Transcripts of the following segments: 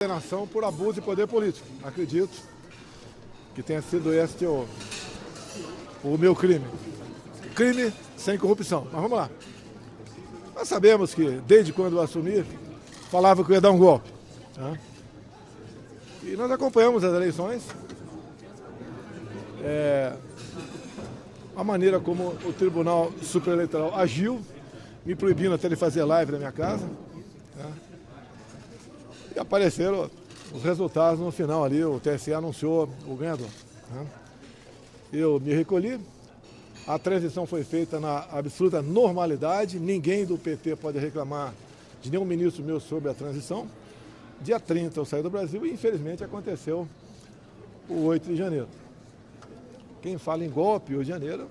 condenação por abuso de poder político. Acredito que tenha sido este o meu crime. Crime sem corrupção. Mas vamos lá. Nós sabemos que, desde quando eu assumi, falava que eu ia dar um golpe. Tá? E nós acompanhamos as eleições. A maneira como o Tribunal Superior Eleitoral agiu, me proibindo até de fazer live na minha casa. Tá? E apareceram os resultados no final ali, o TSE anunciou o ganhador. Tá? Eu me recolhi, a transição foi feita na absoluta normalidade, ninguém do PT pode reclamar de nenhum ministro meu sobre a transição. Dia 30 eu saí do Brasil e infelizmente aconteceu o 8 de janeiro. Quem fala em golpe, 8 de janeiro,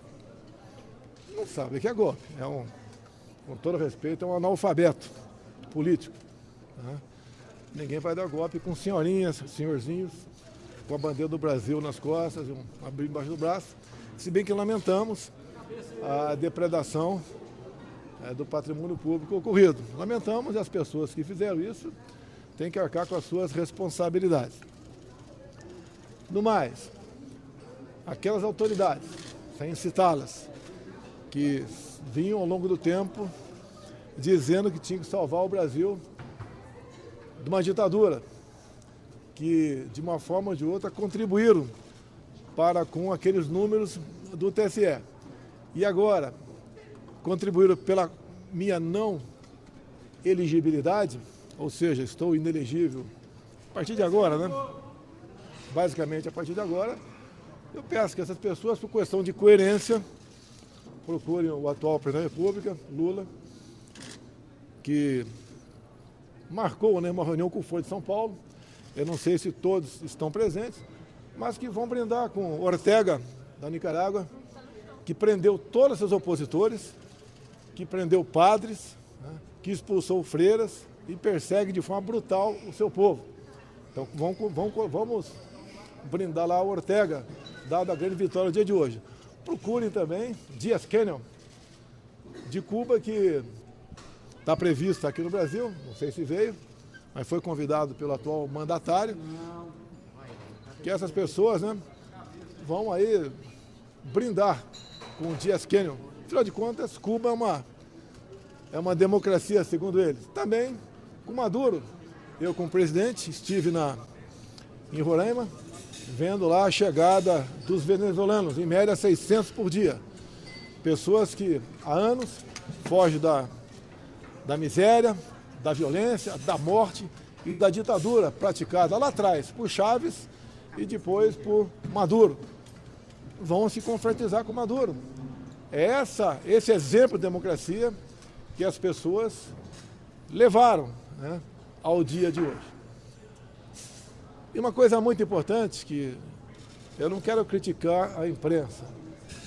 não sabe o que é golpe. Com todo respeito, é um analfabeto político. Tá? Ninguém vai dar golpe com senhorinhas, senhorzinhos, com a bandeira do Brasil nas costas, um abrigo embaixo do braço. Se bem que lamentamos a depredação do patrimônio público ocorrido. Lamentamos, e as pessoas que fizeram isso têm que arcar com as suas responsabilidades. No mais, aquelas autoridades, sem citá-las, que vinham ao longo do tempo dizendo que tinha que salvar o Brasil de uma ditadura, que de uma forma ou de outra contribuíram para com aqueles números do TSE. E agora, contribuíram pela minha não elegibilidade, ou seja, estou inelegível a partir de agora, né? Basicamente, a partir de agora, eu peço que essas pessoas, por questão de coerência, procurem o atual presidente da República, Lula, que marcou, né, uma reunião com o Foro de São Paulo. Eu não sei se todos estão presentes, mas que vão brindar com Ortega, da Nicarágua, que prendeu todos os seus opositores, que prendeu padres, né, que expulsou freiras e persegue de forma brutal o seu povo. Então vamos brindar lá a Ortega, dada a grande vitória no dia de hoje. Procurem também Díaz-Canel, de Cuba, que está previsto aqui no Brasil, não sei se veio, mas foi convidado pelo atual mandatário, que essas pessoas, né, vão aí brindar com Díaz-Canel. Afinal de contas, Cuba é uma democracia, segundo eles. Também com Maduro. Eu, como presidente, estive em Roraima, vendo lá a chegada dos venezuelanos, em média 600 por dia. Pessoas que há anos fogem da miséria, da violência, da morte e da ditadura praticada lá atrás por Chávez e depois por Maduro. Vão se confraternizar com Maduro. É esse exemplo de democracia que as pessoas levaram, né, ao dia de hoje. E uma coisa muito importante, que eu não quero criticar a imprensa,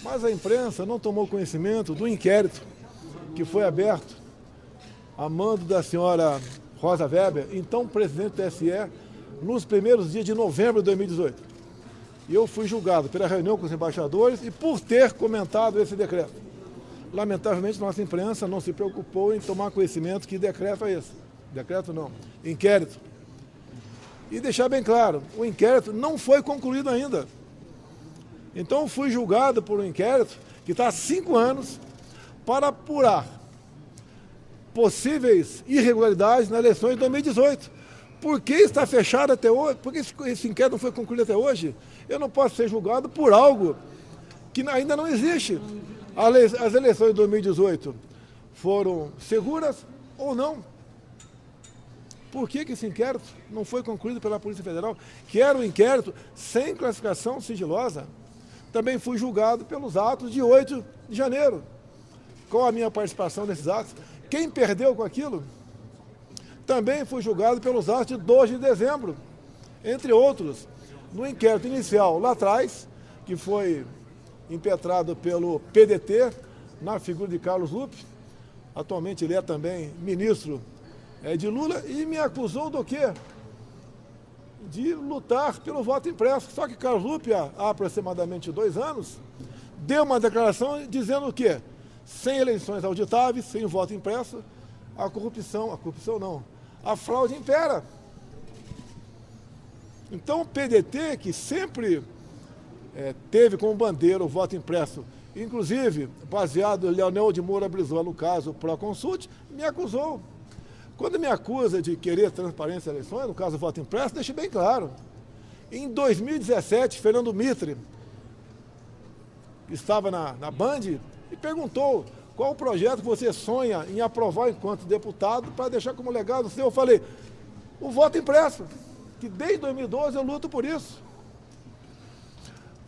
mas a imprensa não tomou conhecimento do inquérito que foi aberto a mando da senhora Rosa Weber, então presidente do TSE, nos primeiros dias de novembro de 2018. E eu fui julgado pela reunião com os embaixadores e por ter comentado esse decreto. Lamentavelmente, nossa imprensa não se preocupou em tomar conhecimento que decreto é esse. Decreto não, inquérito. E deixar bem claro, o inquérito não foi concluído ainda. Então fui julgado por um inquérito que está há 5 anos para apurar possíveis irregularidades na eleição de 2018. Por que está fechado até hoje? Por que esse inquérito não foi concluído até hoje? Eu não posso ser julgado por algo que ainda não existe. As eleições de 2018 foram seguras ou não? Por que esse inquérito não foi concluído pela Polícia Federal, que era um inquérito sem classificação sigilosa? Também fui julgado pelos atos de 8 de janeiro. Qual a minha participação nesses atos? Quem perdeu com aquilo? Também fui julgado pelos atos de 12 de dezembro, entre outros. No inquérito inicial, lá atrás, que foi impetrado pelo PDT, na figura de Carlos Lupe, atualmente ele é também ministro de Lula, e me acusou do quê? De lutar pelo voto impresso. Só que Carlos Lupe, há aproximadamente 2 anos, deu uma declaração dizendo o quê? Sem eleições auditáveis, sem voto impresso, a corrupção não, a fraude impera. Então o PDT, que sempre teve como bandeira o voto impresso, inclusive baseado em Leonel de Moura Brizola, no caso Proconsult, me acusou. Quando me acusa de querer transparência nas eleições, no caso voto impresso, deixe bem claro. Em 2017, Fernando Mitre, que estava na Band, me perguntou qual o projeto que você sonha em aprovar enquanto deputado para deixar como legado seu. Eu falei, o voto impresso, que desde 2012 eu luto por isso.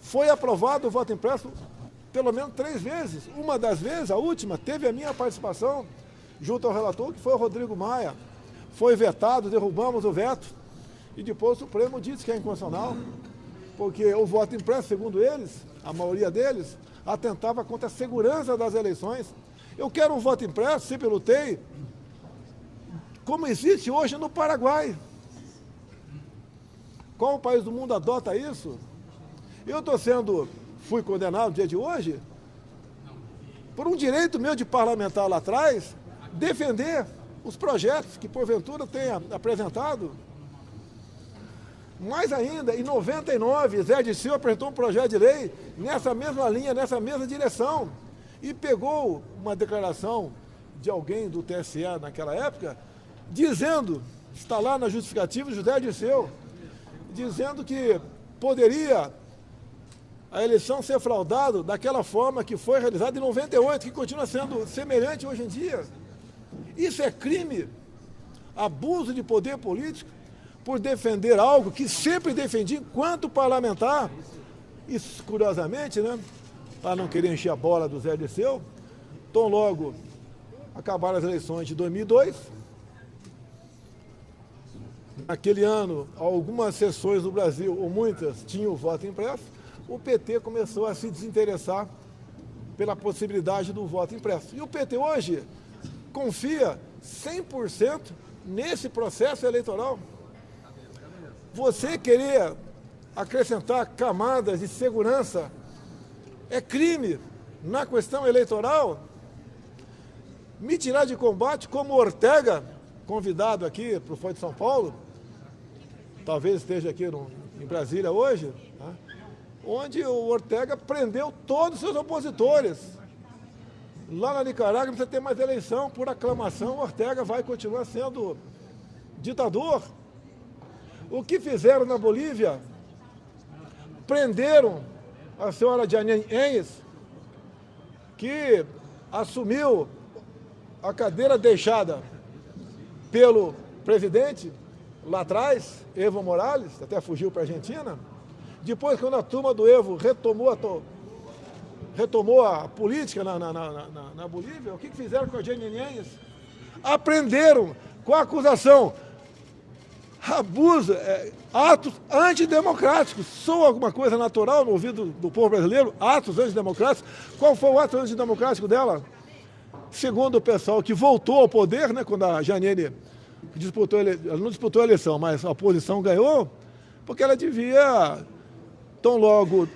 Foi aprovado o voto impresso pelo menos 3 vezes. Uma das vezes, a última, teve a minha participação junto ao relator, que foi o Rodrigo Maia. Foi vetado, derrubamos o veto, e depois o Supremo disse que é inconstitucional, porque o voto impresso, segundo eles, a maioria deles, atentava contra a segurança das eleições. Eu quero um voto impresso, sempre lutei, como existe hoje no Paraguai. Qual país do mundo adota isso? Eu fui condenado no dia de hoje, por um direito meu de parlamentar lá atrás, defender os projetos que porventura tenha apresentado. Mais ainda, em 99, Zé Dirceu apresentou um projeto de lei nessa mesma linha, nessa mesma direção, e pegou uma declaração de alguém do TSE naquela época, dizendo, está lá na justificativa de José Dirceu, dizendo que poderia a eleição ser fraudada daquela forma que foi realizada em 98, que continua sendo semelhante hoje em dia. Isso é crime, abuso de poder político, por defender algo que sempre defendi enquanto parlamentar. Isso, curiosamente, né, para não querer encher a bola do Zé Dirceu, tão logo acabaram as eleições de 2002, naquele ano, algumas seções do Brasil, ou muitas, tinham o voto impresso, o PT começou a se desinteressar pela possibilidade do voto impresso. E o PT hoje confia 100% nesse processo eleitoral. Você querer acrescentar camadas de segurança é crime na questão eleitoral. Me tirar de combate como Ortega, convidado aqui para o Fórum de São Paulo, talvez esteja aqui em Brasília hoje, tá? Onde o Ortega prendeu todos os seus opositores. Lá na Nicarágua não precisa ter mais eleição, por aclamação, o Ortega vai continuar sendo ditador. O que fizeram na Bolívia? Prenderam a senhora Janine Áñez, que assumiu a cadeira deixada pelo presidente lá atrás, Evo Morales, até fugiu para a Argentina. Depois, quando a turma do Evo retomou a política na Bolívia, o que fizeram com a Janine Áñez? Aprenderam com a acusação, abuso, atos antidemocráticos. Soa alguma coisa natural no ouvido do povo brasileiro? Atos antidemocráticos. Qual foi o ato antidemocrático dela? Segundo o pessoal que voltou ao poder, né, quando a Janine ela não disputou a eleição, mas a oposição ganhou, porque ela devia, tão logo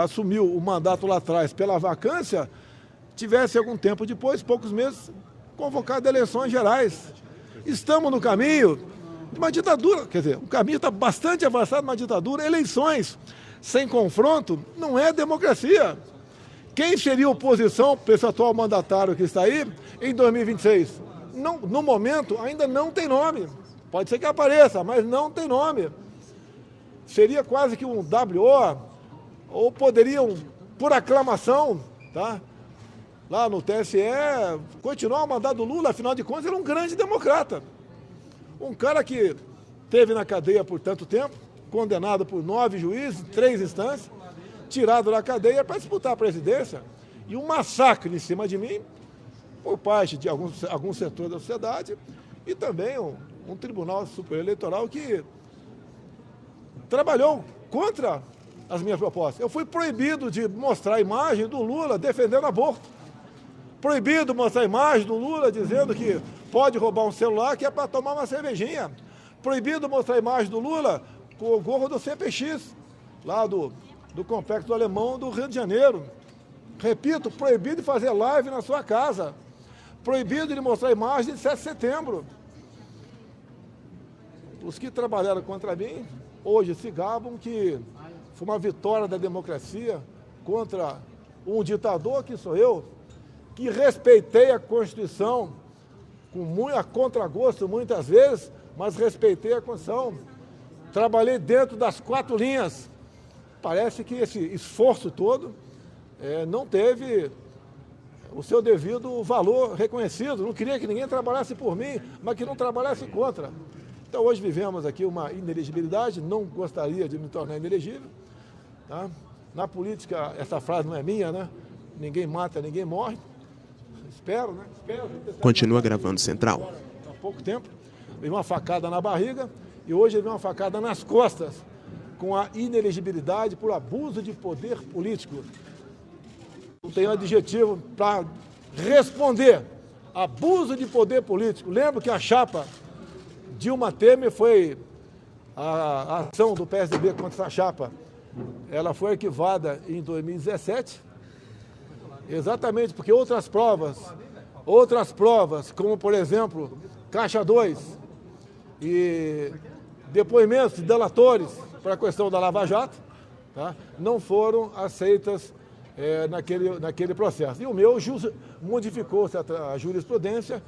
assumiu o mandato lá atrás pela vacância, tivesse algum tempo depois, poucos meses, convocado eleições gerais. Estamos no caminho de uma ditadura, quer dizer, o caminho está bastante avançado numa ditadura. Eleições sem confronto não é democracia. Quem seria oposição para esse atual mandatário que está aí em 2026? Não, no momento ainda não tem nome. Pode ser que apareça, mas não tem nome. Seria quase que um WO, ou poderiam, por aclamação, tá, lá no TSE, continuar o mandato do Lula. Afinal de contas, ele é um grande democrata. Um cara que esteve na cadeia por tanto tempo, condenado por 9 juízes, 3 instâncias, tirado da cadeia para disputar a presidência, e um massacre em cima de mim, por parte de alguns setores da sociedade, e também um Tribunal Superior Eleitoral que trabalhou contra as minhas propostas. Eu fui proibido de mostrar a imagem do Lula defendendo aborto. Proibido mostrar a imagem do Lula dizendo que pode roubar um celular que é para tomar uma cervejinha. Proibido mostrar a imagem do Lula com o gorro do CPX, lá do Complexo do Alemão do Rio de Janeiro. Repito, proibido de fazer live na sua casa. Proibido de mostrar a imagem de 7 de setembro. Os que trabalharam contra mim hoje se gabam que foi uma vitória da democracia contra um ditador, que sou eu, que respeitei a Constituição, a contragosto muitas vezes, mas respeitei a Constituição. Trabalhei dentro das 4 linhas. Parece que esse esforço todo não teve o seu devido valor reconhecido. Não queria que ninguém trabalhasse por mim, mas que não trabalhasse contra. Então hoje vivemos aqui uma inelegibilidade, não gostaria de me tornar inelegível. Tá? Na política, essa frase não é minha, né? Ninguém mata, ninguém morre. Espero, né? Espero. Continua gravando Central. Há pouco tempo, veio uma facada na barriga e hoje veio uma facada nas costas, com a inelegibilidade por abuso de poder político. Não tenho adjetivo para responder. Abuso de poder político. Lembro que a chapa Dilma Temer foi a ação do PSDB contra essa chapa. Ela foi arquivada em 2017, exatamente porque outras provas, como por exemplo, Caixa 2 e depoimentos de delatores para a questão da Lava Jato, tá, não foram aceitas naquele processo. E o meu modificou-se a jurisprudência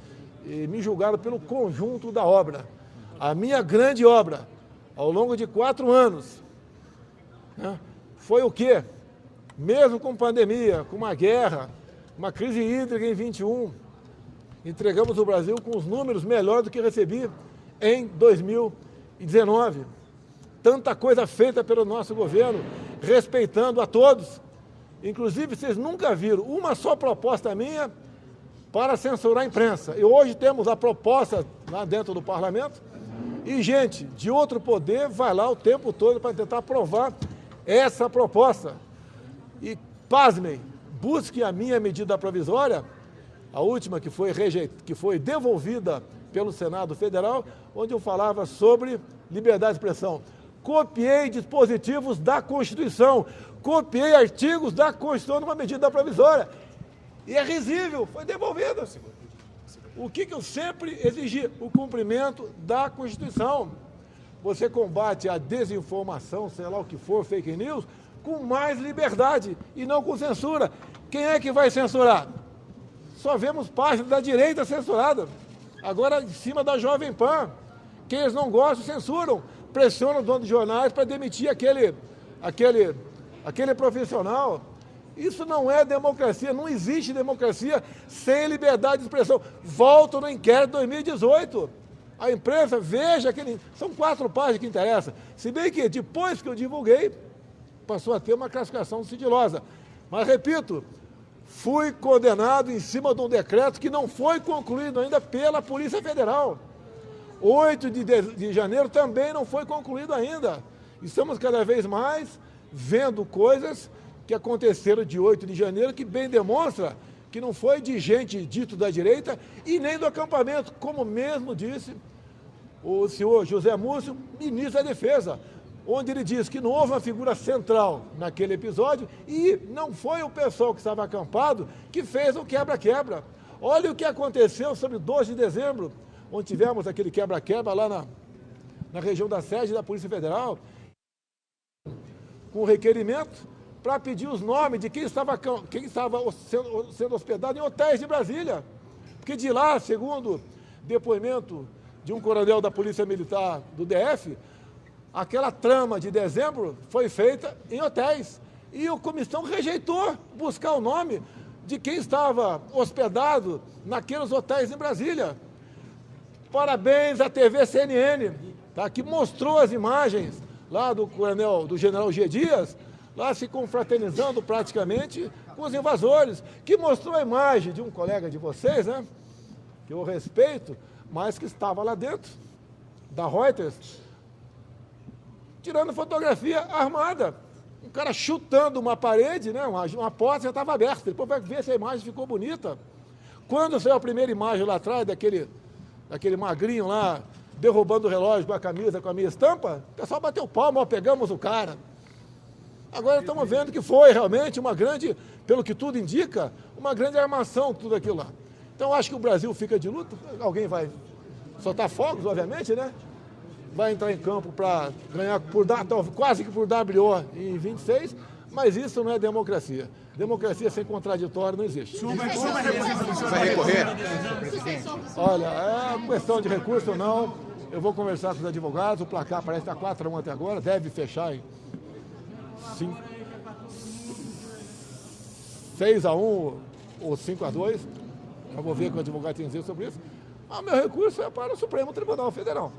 e me julgaram pelo conjunto da obra. A minha grande obra, ao longo de 4 anos, né, foi o quê? Mesmo com pandemia, com uma guerra, uma crise hídrica em 21, entregamos o Brasil com os números melhores do que recebi em 2019. Tanta coisa feita pelo nosso governo, respeitando a todos. Inclusive, vocês nunca viram uma só proposta minha para censurar a imprensa. E hoje temos a proposta lá dentro do parlamento e gente de outro poder vai lá o tempo todo para tentar aprovar essa proposta. E, pasmem, busquem a minha medida provisória, a última que foi devolvida pelo Senado Federal, onde eu falava sobre liberdade de expressão. Copiei dispositivos da Constituição, copiei artigos da Constituição numa medida provisória. E é risível, foi devolvida. O que eu sempre exigi? O cumprimento da Constituição. Você combate a desinformação, sei lá o que for, fake news, com mais liberdade e não com censura. Quem é que vai censurar? Só vemos páginas da direita censurada. Agora, em cima da Jovem Pan. Quem eles não gostam, censuram. Pressionam o dono de jornais para demitir aquele profissional. Isso não é democracia, não existe democracia sem liberdade de expressão. Volto no inquérito de 2018. A imprensa, veja, são 4 páginas que interessam. Se bem que, depois que eu divulguei, passou a ter uma classificação sigilosa. Mas, repito, fui condenado em cima de um decreto que não foi concluído ainda pela Polícia Federal. 8 de janeiro também não foi concluído ainda. Estamos cada vez mais vendo coisas que aconteceram de 8 de janeiro que bem demonstra que não foi de gente dito da direita e nem do acampamento, como mesmo disse o senhor José Múcio, ministro da Defesa, onde ele disse que não houve uma figura central naquele episódio e não foi o pessoal que estava acampado que fez o quebra-quebra. Olha o que aconteceu sobre 12 de dezembro, onde tivemos aquele quebra-quebra lá na região da sede da Polícia Federal, com requerimento para pedir os nomes de quem estava sendo hospedado em hotéis de Brasília. Porque de lá, segundo depoimento de um coronel da Polícia Militar do DF, aquela trama de dezembro foi feita em hotéis. E a comissão rejeitou buscar o nome de quem estava hospedado naqueles hotéis em Brasília. Parabéns à TV CNN, tá, que mostrou as imagens lá do general G. Dias, lá se confraternizando praticamente com os invasores, que mostrou a imagem de um colega de vocês, né, que eu respeito, mas que estava lá dentro, da Reuters, tirando fotografia armada. Um cara chutando uma parede, né, uma porta já estava aberta. Depois vai ver se a imagem ficou bonita. Quando saiu a primeira imagem lá atrás, daquele magrinho lá, derrubando o relógio com a camisa, com a minha estampa, o pessoal bateu palma, ó, pegamos o cara. Agora estamos vendo que foi realmente uma grande, pelo que tudo indica, uma grande armação, tudo aquilo lá. Então acho que o Brasil fica de luto, alguém vai soltar fogos, obviamente, né? vai entrar em campo para ganhar quase que por WO em 26, mas isso não é democracia. Democracia sem contraditório não existe. Vai recorrer? Olha, é questão de recurso ou não, eu vou conversar com os advogados, o placar parece estar 4-1 até agora, deve fechar em 6-1 ou 5-2. Eu vou ver o que o advogado tem a dizer sobre isso. Mas meu recurso é para o Supremo Tribunal Federal.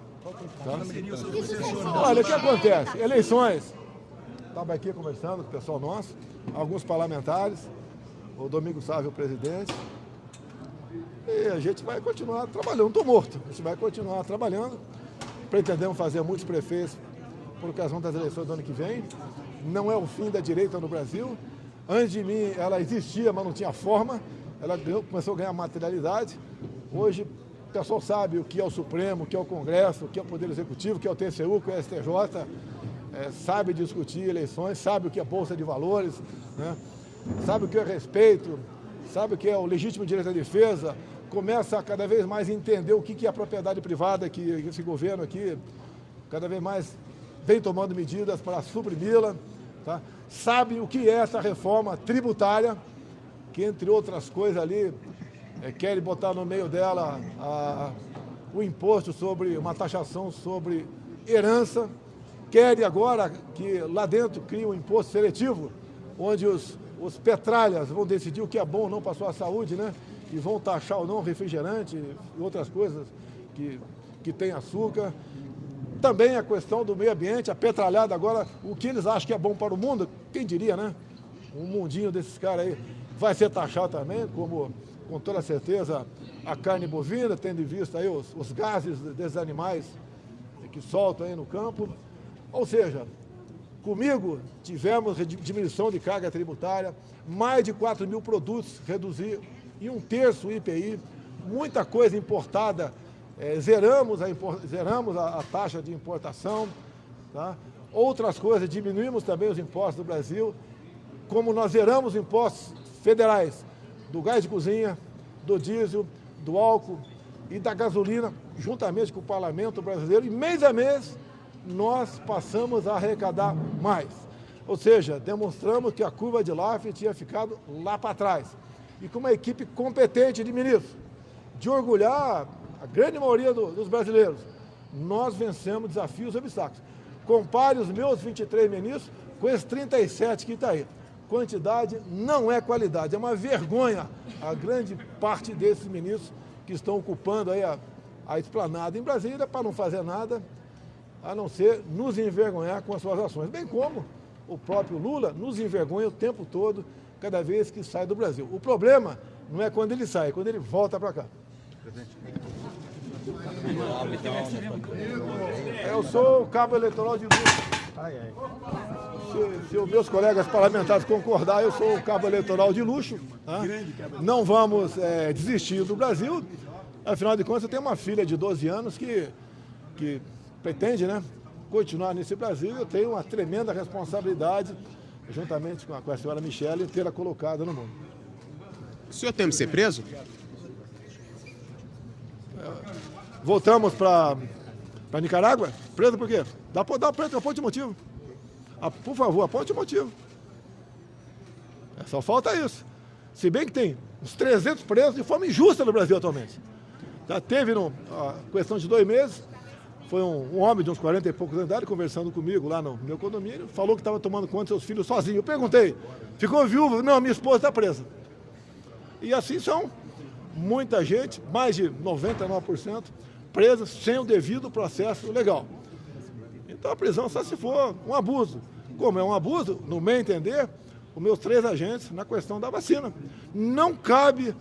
Tá? Olha, o que acontece? Eleições. Estava aqui conversando com o pessoal nosso, alguns parlamentares, o Domingos Sávio, o presidente, e a gente vai continuar trabalhando. Não estou morto, a gente vai continuar trabalhando. Pretendemos fazer muitos prefeitos por ocasião das eleições do ano que vem. Não é o fim da direita no Brasil. Antes de mim, ela existia, mas não tinha forma. Ela começou a ganhar materialidade. Hoje, o pessoal sabe o que é o Supremo, o que é o Congresso, o que é o Poder Executivo, o que é o TCU, o que é o STJ. Sabe discutir eleições, sabe o que é Bolsa de Valores, né? Sabe o que é respeito, sabe o que é o legítimo direito à defesa. Começa a cada vez mais entender o que é a propriedade privada, que esse governo aqui cada vez mais vem tomando medidas para suprimi-la. Tá? Sabe o que é essa reforma tributária, que entre outras coisas ali, querem botar no meio dela o imposto sobre, uma taxação sobre herança, querem agora que lá dentro crie um imposto seletivo, onde os petralhas vão decidir o que é bom ou não para a sua saúde, né? E vão taxar ou não refrigerante e outras coisas que tem açúcar. Também a questão do meio ambiente, a petralhada agora, o que eles acham que é bom para o mundo, quem diria, né? Um mundinho desses caras aí vai ser taxado também, como com toda certeza a carne bovina, tendo em vista aí os gases desses animais que soltam aí no campo. Ou seja, comigo tivemos diminuição de carga tributária, mais de 4 mil produtos reduzir em 1/3 o IPI, muita coisa importada, zeramos a taxa de importação, tá? Outras coisas, diminuímos também os impostos do Brasil, como nós zeramos os impostos federais do gás de cozinha, do diesel, do álcool e da gasolina, juntamente com o parlamento brasileiro, e mês a mês nós passamos a arrecadar mais. Ou seja, demonstramos que a curva de Laffer tinha ficado lá para trás. E com uma equipe competente de ministros, de orgulhar a grande maioria dos brasileiros, nós vencemos desafios e obstáculos. Compare os meus 23 ministros com esses 37 que está aí. Quantidade não é qualidade, é uma vergonha a grande parte desses ministros que estão ocupando aí a esplanada em Brasília para não fazer nada, a não ser nos envergonhar com as suas ações, bem como o próprio Lula nos envergonha o tempo todo, cada vez que sai do Brasil. O problema não é quando ele sai, é quando ele volta para cá. Eu sou o cabo eleitoral de luxo. Se os meus colegas parlamentares concordar, eu sou o cabo eleitoral de luxo. Tá? Não vamos desistir do Brasil. Afinal de contas, eu tenho uma filha de 12 anos que pretende, né, continuar nesse Brasil. Eu tenho uma tremenda responsabilidade, juntamente com a senhora Michele, em tê-la colocada no mundo. O senhor teme ser preso? Voltamos para Nicarágua? Preso por quê? Aponte o motivo. Por favor, aponte o motivo. Só falta isso. Se bem que tem uns 300 presos de forma injusta no Brasil atualmente. Já teve, a questão de 2 meses, foi um homem de uns 40 e poucos anos de idade conversando comigo lá no meu condomínio, falou que estava tomando conta dos seus filhos sozinho. Eu perguntei, ficou viúvo? Não, minha esposa está presa. E assim são muita gente, mais de 99%, presas sem o devido processo legal. Então a prisão só se for um abuso. Como é um abuso, no meu entender, os meus 3 agentes na questão da vacina. Não cabe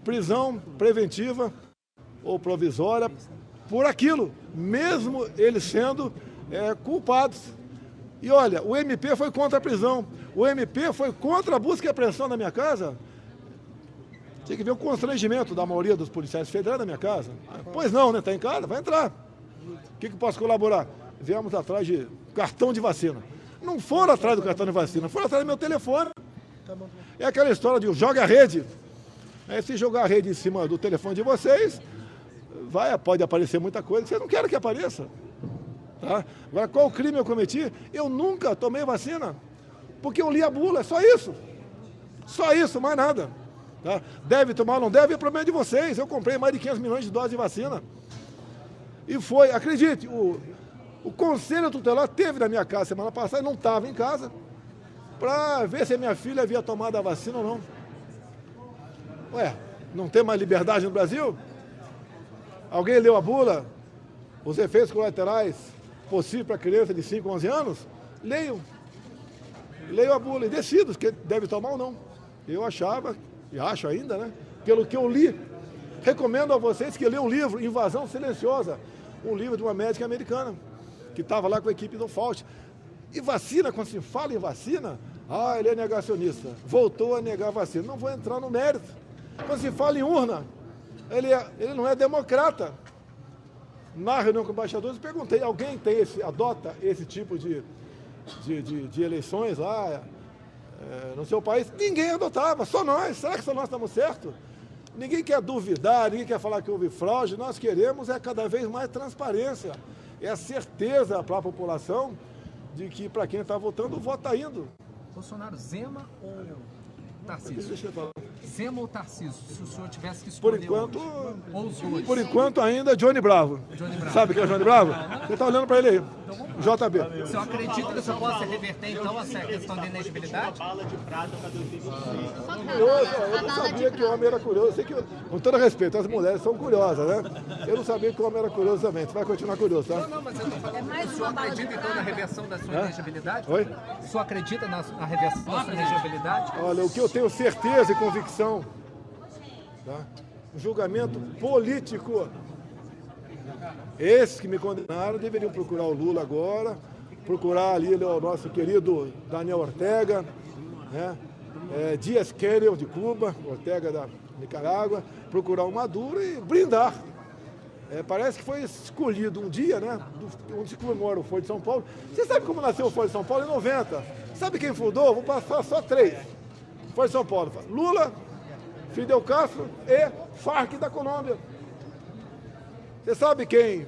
prisão preventiva ou provisória por aquilo, mesmo eles sendo culpados. E olha, o MP foi contra a prisão, o MP foi contra a busca e apreensão na minha casa. Tinha que ver o constrangimento da maioria dos policiais federais na minha casa. Pois não, né? Está em casa? Vai entrar. O que posso colaborar? Viemos atrás de cartão de vacina. Não foram atrás do cartão de vacina, foram atrás do meu telefone. É aquela história de joga a rede. Se jogar a rede em cima do telefone de vocês, pode aparecer muita coisa que vocês não querem que apareça. Tá? Agora, qual crime eu cometi? Eu nunca tomei vacina, porque eu li a bula, é só isso. Só isso, mais nada. Tá? Deve tomar ou não deve, é problema de vocês. Eu comprei mais de 500 milhões de doses de vacina. E foi, acredite, o Conselho Tutelar teve na minha casa semana passada, não estava em casa, para ver se a minha filha havia tomado a vacina ou não. Ué, não tem mais liberdade no Brasil? Alguém leu a bula? Os efeitos colaterais possíveis para criança de 5 a 11 anos? Leiam. Leiam a bula e decidam se deve tomar ou não. Eu achava, e acho ainda, né? Pelo que eu li, recomendo a vocês que leiam o livro Invasão Silenciosa, um livro de uma médica americana, que estava lá com a equipe do Fauci. E vacina, quando se fala em vacina, ele é negacionista, voltou a negar a vacina. Não vou entrar no mérito. Quando se fala em urna, ele não é democrata. Na reunião com embaixadores, perguntei, alguém adota esse tipo de eleições lá no seu país? Ninguém adotava, só nós. Será que só nós estamos certos? Ninguém quer duvidar, ninguém quer falar que houve fraude. Nós queremos cada vez mais transparência. É a certeza para a população de que para quem está votando, o voto está indo. Bolsonaro, Zema ou Tarcísio? Deixa eu falar. Zema ou Tarcísio, se o senhor tivesse que escolher por enquanto ainda Johnny Bravo. Johnny Bravo. Sabe quem é Johnny Bravo? Você está olhando para ele aí. JB. O senhor acredita que o senhor possa reverter, então, essa questão da inegibilidade? Eu não sabia que o homem era curioso. Eu sei que, com todo respeito, as mulheres são curiosas, né? Eu não sabia que o homem era curioso também. Você vai continuar curioso, tá? Não, mas eu estou falando. O senhor acredita, então, na reversão da sua inegibilidade? Oi? O senhor acredita na reversão da sua inegibilidade? Olha, o que eu tenho certeza e convicção, tá? Um julgamento político. Esses que me condenaram deveriam procurar o Lula agora, procurar ali o nosso querido Daniel Ortega, né? Dias Canel de Cuba, Ortega da Nicarágua, procurar o Maduro e brindar. Parece que foi escolhido um dia, né, onde se comemora o Foro de São Paulo. Você sabe como nasceu o Foro de São Paulo? Em 90. Sabe quem fundou? Vou passar só 3. Foro de São Paulo. Lula, Fidel Castro e Farc da Colômbia. Você sabe quem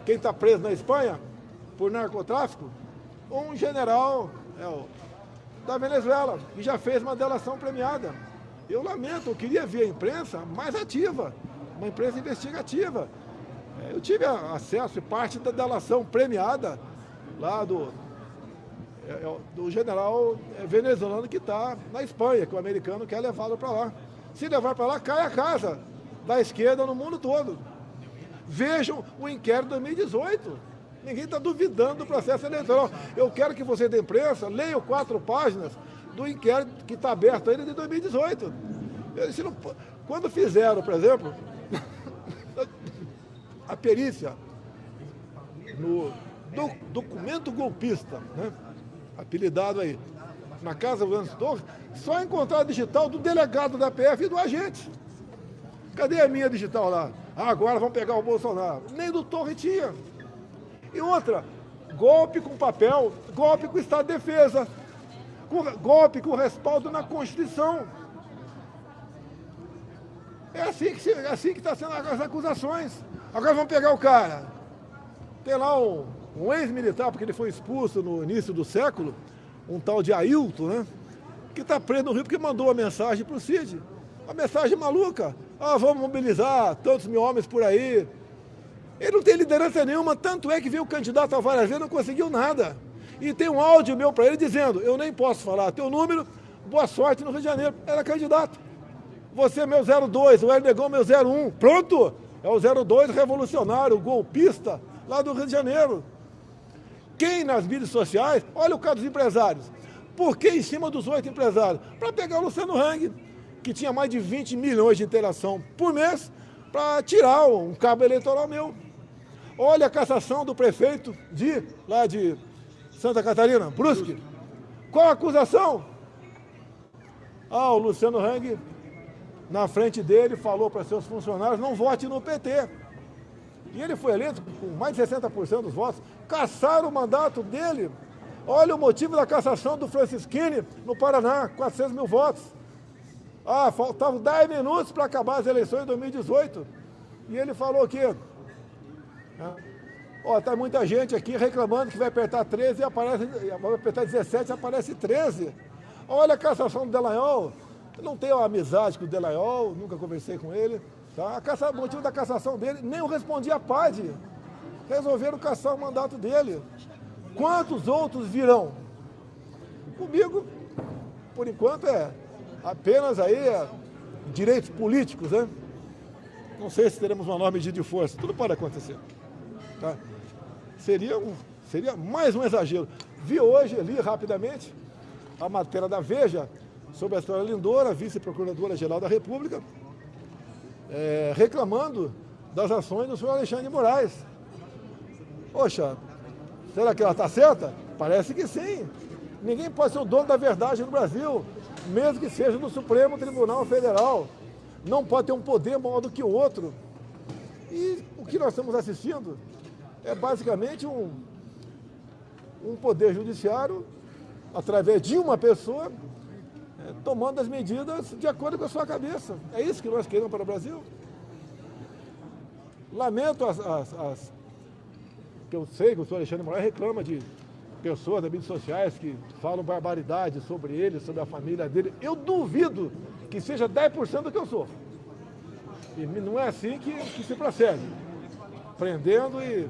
está preso na Espanha por narcotráfico? Um general da Venezuela, que já fez uma delação premiada. Eu lamento, eu queria ver a imprensa mais ativa, uma imprensa investigativa. Eu tive acesso e parte da delação premiada lá do general venezuelano que está na Espanha, que o americano quer levá-lo para lá. Se levar para lá, cai a casa da esquerda no mundo todo. Vejam o inquérito de 2018. Ninguém está duvidando do processo eleitoral. Eu quero que você da imprensa leiam 4 páginas do inquérito que está aberto ainda de 2018. Quando fizeram, por exemplo, a perícia no documento golpista, né, apelidado aí, na casa do Leandro Torres, só encontraram a digital do delegado da PF e do agente. Cadê a minha digital lá? Agora vamos pegar o Bolsonaro. Nem do Torres tinha. E outra, golpe com papel, golpe com Estado de Defesa, golpe com respaldo na Constituição. É assim que está sendo as acusações. Agora vamos pegar o cara. Tem lá um ex-militar, porque ele foi expulso no início do século, um tal de Ailton, né? Que está preso no Rio porque mandou uma mensagem para o Cid. Uma mensagem maluca. Vamos mobilizar tantos mil homens por aí. Ele não tem liderança nenhuma, tanto é que veio o candidato a várias vezes e não conseguiu nada. E tem um áudio meu para ele dizendo, eu nem posso falar teu número, boa sorte no Rio de Janeiro. Era candidato. Você é meu 02, o Hélio Negão meu 01. Pronto! É o 02 revolucionário, golpista, lá do Rio de Janeiro. Quem nas mídias sociais, olha o caso dos empresários. Por que em cima dos 8 empresários? Para pegar o Luciano Hang, que tinha mais de 20 milhões de interação por mês, para tirar um cabo eleitoral meu. Olha a cassação do prefeito lá de Santa Catarina, Brusque. Qual a acusação? O Luciano Hang, na frente dele, falou para seus funcionários, não vote no PT. E ele foi eleito com mais de 60% dos votos. Cassaram o mandato dele. Olha o motivo da cassação do Francisquini no Paraná, 400 mil votos. Faltavam 10 minutos para acabar as eleições de 2018. E ele falou que Ó, tá muita gente aqui reclamando que vai apertar 13 e aparece, vai apertar 17 e aparece 13. Olha a cassação do Dallagnol. Eu não tenho amizade com o Dallagnol, nunca conversei com ele. Tá? O motivo da cassação dele, nem eu respondi a PAD. Resolveram cassar o mandato dele. Quantos outros virão? Comigo, por enquanto, é apenas aí direitos políticos, né? Não sei se teremos uma nova medida de força. Tudo pode acontecer. Tá? Seria mais um exagero. Vi hoje ali, rapidamente, a matéria da Veja sobre a senhora Lindora, vice-procuradora-geral da República, reclamando das ações do senhor Alexandre de Moraes. Poxa, será que ela está certa? Parece que sim. Ninguém pode ser o dono da verdade no Brasil, mesmo que seja no Supremo Tribunal Federal. Não pode ter um poder maior do que o outro. E o que nós estamos assistindo é basicamente um poder judiciário, através de uma pessoa, tomando as medidas de acordo com a sua cabeça. É isso que nós queremos para o Brasil. Lamento que eu sei que o senhor Alexandre de Moraes reclama de pessoas das mídias sociais que falam barbaridade sobre ele, sobre a família dele. Eu duvido que seja 10% do que eu sou. E não é assim que se procede. Prendendo e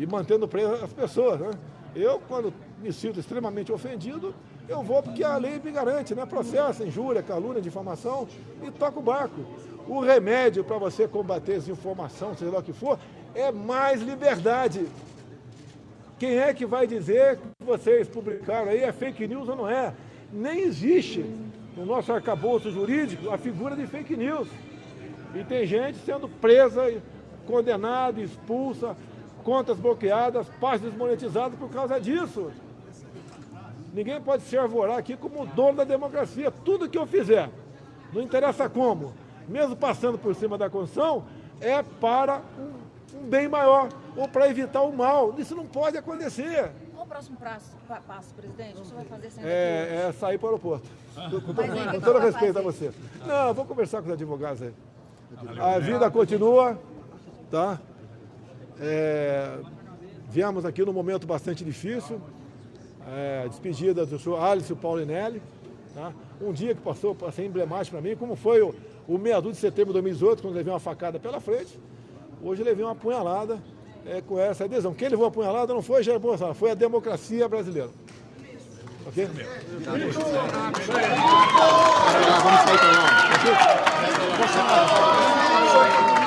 mantendo presas as pessoas, né? Eu, quando me sinto extremamente ofendido, eu vou porque a lei me garante, né? Processo, injúria, calúnia, difamação e toco o barco. O remédio para você combater desinformação, seja lá o que for, é mais liberdade. Quem é que vai dizer que vocês publicaram aí é fake news ou não é? Nem existe no nosso arcabouço jurídico a figura de fake news. E tem gente sendo presa, condenada, expulsa, contas bloqueadas, páginas desmonetizadas por causa disso. Ninguém pode se arvorar aqui como dono da democracia. Tudo que eu fizer, não interessa como, mesmo passando por cima da Constituição, é para um bem maior, ou para evitar o mal. Isso não pode acontecer. Qual o próximo passo, presidente? O senhor vai fazer sem sair para o aeroporto. Com todo respeito a você. Não, eu vou conversar com os advogados aí. A vida continua, tá? Viemos aqui num momento bastante difícil, despedida do senhor Alisson Paulinelli, tá? Um dia que passou para ser emblemático para mim, como foi o meia-dúzia de setembro de 2018, quando levei uma facada pela frente. Hoje levei uma apunhalada com essa adesão. Quem levou a apunhalada não foi Jair Bolsonaro, foi a democracia brasileira. Ok? Vamos sair para lá.